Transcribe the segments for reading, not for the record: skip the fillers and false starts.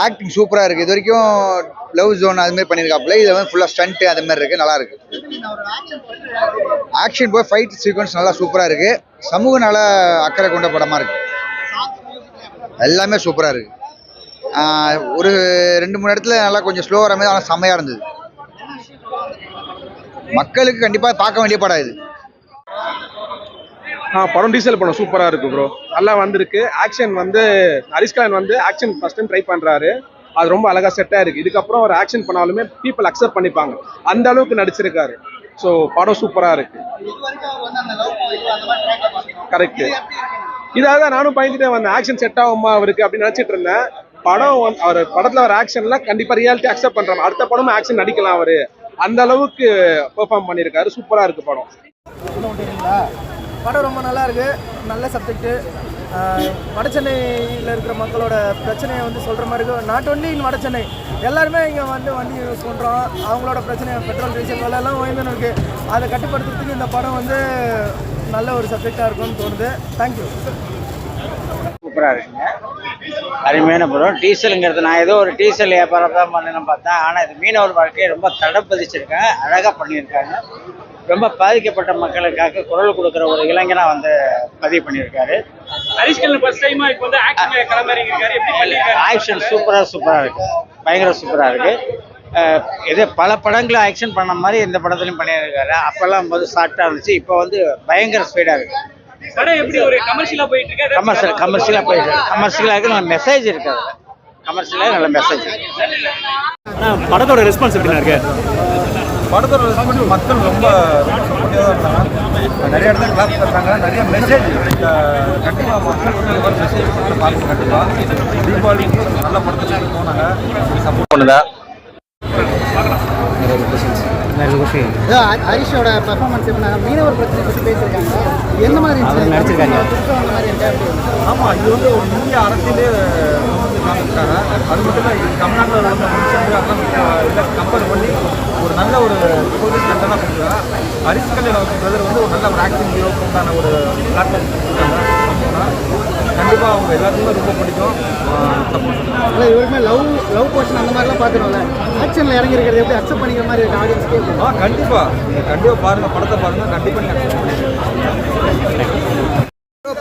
Acting சூப்பராக இருக்குது. இது வரைக்கும் லவ் ஜோன் அது மாதிரி பண்ணியிருக்காப்புல. இதில் வந்து ஃபுல்லாக ஸ்டண்ட்டு அது மாதிரி இருக்குது, நல்லா இருக்குது. ஆக்ஷன் போய் ஃபைட் சீக்வன்ஸ் நல்லா சூப்பராக இருக்குது. சமூக நல அக்கறை கொண்ட படமாக இருக்குது. எல்லாமே சூப்பராக இருக்குது. ஒரு 2-3 இடத்துல நல்லா கொஞ்சம் ஸ்லோவாக மாதிரி, ஆனால் செம்மையாக இருந்தது. மக்களுக்கு கண்டிப்பாக பார்க்க வேண்டிய படம் இது. படம் டீசல் படம் சூப்பராக இருக்குது ப்ரோ. நல்லா வந்திருக்கு. ஆக்ஷன் வந்து ஹரிஷ்கான் வந்து ஆக்ஷன் ஃபர்ஸ்ட் டைம் ட்ரை பண்ணுறாரு. அது ரொம்ப அழகாக செட்டாக இருக்குது. இதுக்கப்புறம் ஒரு ஆக்ஷன் பண்ணாலுமே பீப்புள் அக்செப்ட் பண்ணிப்பாங்க, அந்த அளவுக்கு நடிச்சிருக்காரு. ஸோ படம் சூப்பராக இருக்குது. கரெக்டு. இதாக தான் நானும் பயந்துட்டே வந்தேன், ஆக்ஷன் செட் ஆகுமா அவருக்கு அப்படின்னு நினச்சிட்டு இருந்தேன். படம் அவர் படத்தில் ஒரு ஆக்ஷன்லாம் கண்டிப்பாக ரியாலிட்டி அக்செப்ட் பண்ணுறாங்க. அடுத்த படமும் ஆக்ஷன் நடிக்கலாம் அவர், அந்த அளவுக்கு பெர்ஃபார்ம் பண்ணியிருக்காரு. சூப்பராக இருக்குது படம். படம் ரொம்ப நல்லா இருக்குது. நல்ல சப்ஜெக்ட்டு. வடசென்னையில் இருக்கிற மக்களோட பிரச்சனையை வந்து சொல்கிற மாதிரி இருக்கும். நாட் ஒன்லி இன் வடசென்னை, எல்லாருமே இங்கே வந்து வண்டி யூஸ் பண்ணுறோம். அவங்களோட பிரச்சனை பெட்ரோல் டீசல் விலையெல்லாம் உயர்ந்துன்னு இருக்குது. அதை கட்டுப்படுத்துறதுக்கு இந்த படம் வந்து நல்ல ஒரு சப்ஜெக்டாக இருக்கும்னு தோணுது. தேங்க்யூ. சூப்பராக இருக்குங்க. அருமையான படம். டீசலுங்கிறது நான் ஏதோ ஒரு டீசல் வியாபாரம் தான் பண்ணணும்னு பார்த்தேன். ஆனால் இது மீனவர் வாழ்க்கையை ரொம்ப தடப்பதிச்சிருக்காங்க, அழகாக பண்ணியிருக்காங்க. ரொம்ப பாதிக்கப்பட்ட மக்களுக்காக குரல் கொடுக்குற ஒரு இளைஞனாக வந்து பதிவு பண்ணியிருக்காரு. ஆக்ஷன் சூப்பராக இருக்குது. பயங்கர சூப்பராக இருக்குது. இது பல படங்களும் ஆக்ஷன் பண்ண மாதிரி இந்த படத்துலையும் பண்ணியிருக்காரு. அப்போல்லாம் போது ஷார்ட்டாக இருந்துச்சு, இப்போ வந்து பயங்கர ஸ்பீடாக இருக்குது. கமர்ஷியலாக போயிட்டு கமர்ஷியலாக நல்ல மெசேஜ் இருக்குது. கமர்ஷியலாக நல்ல மெசேஜ். படத்தோட ரெஸ்பான்ஸ் எப்படின்னா இருக்கு? படத்தோட ரெஸ்பான்ஸ் மக்கள் ரொம்ப சப்போர்ட்டிவாக இருந்தாங்க. நிறைய இடத்துல கிளாஸ் பண்ணுறாங்க. நிறைய மெசேஜ் கண்டிப்பாக மக்கள் வந்து மெசேஜ் பார்க்கணும். கண்டிப்பாக தீபாவளிக்கு நல்ல படத்துக்கு போனாங்க, சப்போர்ட் பண்ணுதா. ஹரிஷோட பர்ஃபார்மன்ஸ் மீனவர் பிரச்சனை பற்றி பேசியிருக்காங்க. எந்த மாதிரி நடிச்சிருக்காங்க? ஆமாம், இது வந்து ஒரு இந்திய அரசியலே காமிச்சிட்டாங்க. அது மட்டும் தான் தமிழ்நாட்டில் வந்து மனுஷன் கம்பேர் பண்ணி ஒரு நல்ல ஒரு ரிப்போர்ட்டிங் கண்டென்ட்டாக கொடுக்குறாங்க. ஹரிஷ்கல்யாண் பிரதர் வந்து ஒரு நல்ல ஒரு ஆக்டிங் ஹீரோக்கு உண்டான ஒரு பிளாட்ஃபார்ம் கொடுத்துருக்காங்க. கண்டிப்பாக அவங்க எல்லாத்துக்குமே ரொம்ப பிடிக்கும். இல்லை, இவருமே லவ் போர்ஷன் அந்த மாதிரிலாம் பார்த்துருவோம்ல, ஆக்ஷனில் இறங்கிருக்கிறது எப்படி அக்செப்ட் பண்ணிக்கிற மாதிரி இருக்குது ஆடியன்ஸ்க்கு? கண்டிப்பாக பாருங்கள், படத்தை பாருங்கள், கண்டிப்பாக நீங்கள் அக்செப்ட் பண்ணிடுங்க.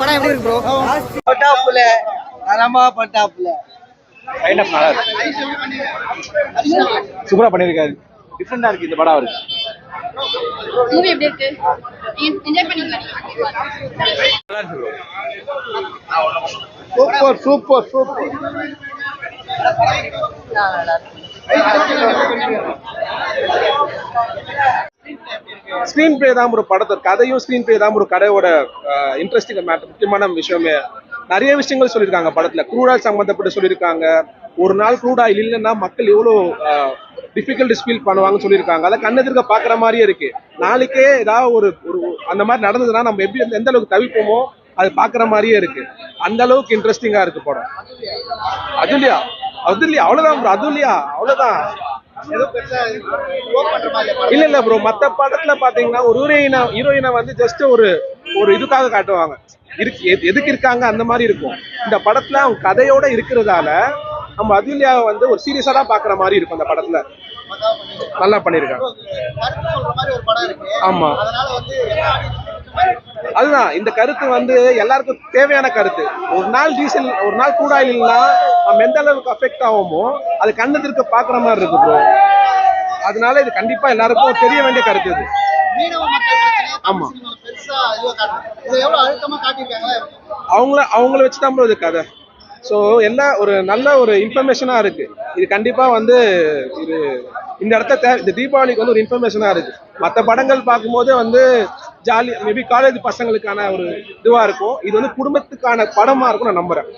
படம் எப்படி இருக்கு ப்ரோ? பட்டாப்புல தரமா பட்டாப்புல சூப்பராக பண்ணியிருக்காரு. டிஃப்ரெண்டாக இருக்குது இந்த படம் அவருக்கு. மூவி எப்படி இருக்கு? என்ஜாய் பண்ணீங்களா? சூப்பர். ஸ்க்ரீன் பிளே தான் ஒரு படத்தோட கதையும், ஸ்க்ரீன் பிளே தான் ஒரு கதையோட இன்ட்ரெஸ்டிங் மேட்டர். முக்கியமான விஷயமே நிறைய விஷயங்கள் சொல்லியிருக்காங்க படத்துல. க்ரூட் ஆயில் சம்மந்தப்பட்டு சொல்லியிருக்காங்க. ஒரு நாள் க்ரூட் ஆயில் இல்லைன்னா மக்கள் எவ்வளோ டிஃபிகல்ட்டிஸ் ஃபீல் பண்ணுவாங்கன்னு சொல்லியிருக்காங்க. அதை கண்ணெதிர்க்க பார்க்குற மாதிரியே இருக்கு. நாளைக்கே ஏதாவது ஒரு அந்த மாதிரி நடந்ததுன்னா நம்ம எப்படி எந்த அளவுக்கு தவிப்போமோ அது பார்க்குற மாதிரியே இருக்கு. அந்த அளவுக்கு இன்ட்ரெஸ்டிங்காக இருக்கு படம். அதுலையா அவ்வளோதான் ப்ரோ. அவ்வளோதான். இல்ல ப்ரோ, மற்ற படத்துல பாத்தீங்கன்னா ஒரு ஹீரோயினை வந்து ஜஸ்ட் ஒரு இதுக்காக காட்டுவாங்க, எதுக்கு இருக்காங்க அந்த மாதிரி இருக்கும். இந்த படத்துல அவங்க கதையோட இருக்கிறதால நம்ம அதுலியாவை வந்து ஒரு சீரியஸா தான் பாக்குற மாதிரி இருக்கும். அந்த படத்துல நல்லா பண்ணிருக்காங்க. ஆமா, அதுதான் இந்த கருத்து வந்து எல்லாருக்கும் தேவையான கருத்து. ஒரு நாள் டீசல், ஒரு நாள் க்ரூட் ஆயில் இல்லைன்னா நம்ம எந்த அளவுக்கு அஃபெக்ட் ஆகுமோ அது கண்ணெதிர்க்க பாக்குற மாதிரி இருக்கு ப்ரோ. அதனால இது கண்டிப்பா எல்லாருக்கும் தெரிய வேண்டிய கருத்து இது. ஆமா, அவங்கள வச்சுதான் ப்ரோ இது கதை. ஸோ எல்லாம் ஒரு நல்ல ஒரு இன்ஃபர்மேஷனா இருக்கு. இது கண்டிப்பா வந்து இது இந்த இடத்த இந்த தீபாவளிக்கு வந்து ஒரு இன்ஃபர்மேஷனா இருக்கு. மற்ற படங்கள் பார்க்கும்போது வந்து ஜாலி, மேபி காலேஜ் பசங்களுக்கான ஒரு இதுவா இருக்கும். இது வந்து குடும்பத்துக்கான படமா இருக்கும் நான் நம்புறேன்.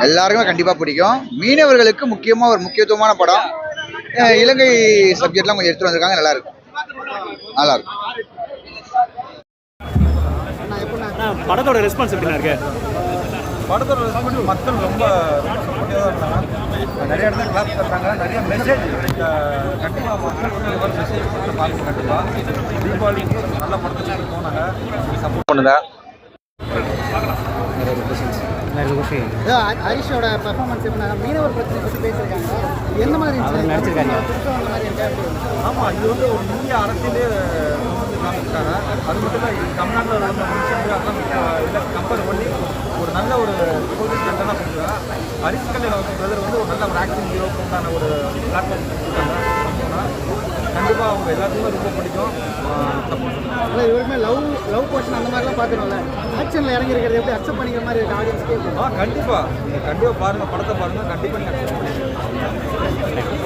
எல்லாருக்குமே கண்டிப்பா பிடிக்கும். மீனவர்களுக்கு முக்கியமா ஒரு முக்கியத்துவமான படம். இலங்கை சப்ஜெக்ட்லாம் கொஞ்சம் எடுத்துட்டு வந்திருக்காங்க. நல்லா இருக்கும். படத்தோட ரெஸ்பான்ஸ் எப்படின்னா இருக்கு? படத்தோட ரெஸ்பான்ஸ் மக்கள் ரொம்ப சப்போர்ட்டிவாக இருந்தாங்க. நிறைய இடத்துல கிளாஸ் பண்ணுறாங்க. நிறைய மெசேஜ் கண்டிப்பாக மக்கள் வந்து மெசேஜ் பார்க்கணும். கண்டிப்பாக தீபாவளிக்கு நல்ல படத்துக்கு போனாங்க, சப்போர்ட் பண்ணுங்க. ஏதோ ஹரிஷோட பெர்ஃபார்மன்ஸ் எப்படி மீனவர் பிரச்சனை பற்றி பேசியிருக்காங்க. எந்த மாதிரி நடிச்சிருக்காங்க? ஆமாம், இது வந்து ஒரு இந்திய அரசியலே வந்து காமிச்சிருக்காங்க. அது மட்டும் இல்லை, இது தமிழ்நாட்டில் வந்து முடிச்சு அதெல்லாம் கம்பேர் பண்ணி ஒரு நல்ல ஒரு போலீஸ் கண்டெல்லாம் கொடுக்குறாங்க. ஹரிஷ் கல்யாண் பிரதர் வந்து ஒரு நல்ல ஒரு ஆக்டிங் ஹீரோக்கு உண்டான ஒரு பிளாட்ஃபார்ம் கொடுத்துருக்காங்க. கண்டிப்பாக அவங்க எல்லாத்துக்குமே ரொம்ப பிடிக்கும். இல்லை இவருமே லவ் போர்ஷன் அந்த மாதிரிலாம் பார்க்கணும்ல, ஆக்ஷனில் இறங்கிருக்கிறது எப்படி அக்செப்ட் பண்ணிக்கிற மாதிரி இருக்கு ஆடியன்ஸ் கேட்கும். கண்டிப்பாக நீங்கள் கண்டிப்பாக பாருங்கள், படத்தை பாருங்கள், கண்டிப்பாக நீங்கள் அக்செப்ட் பண்ணுவீங்க.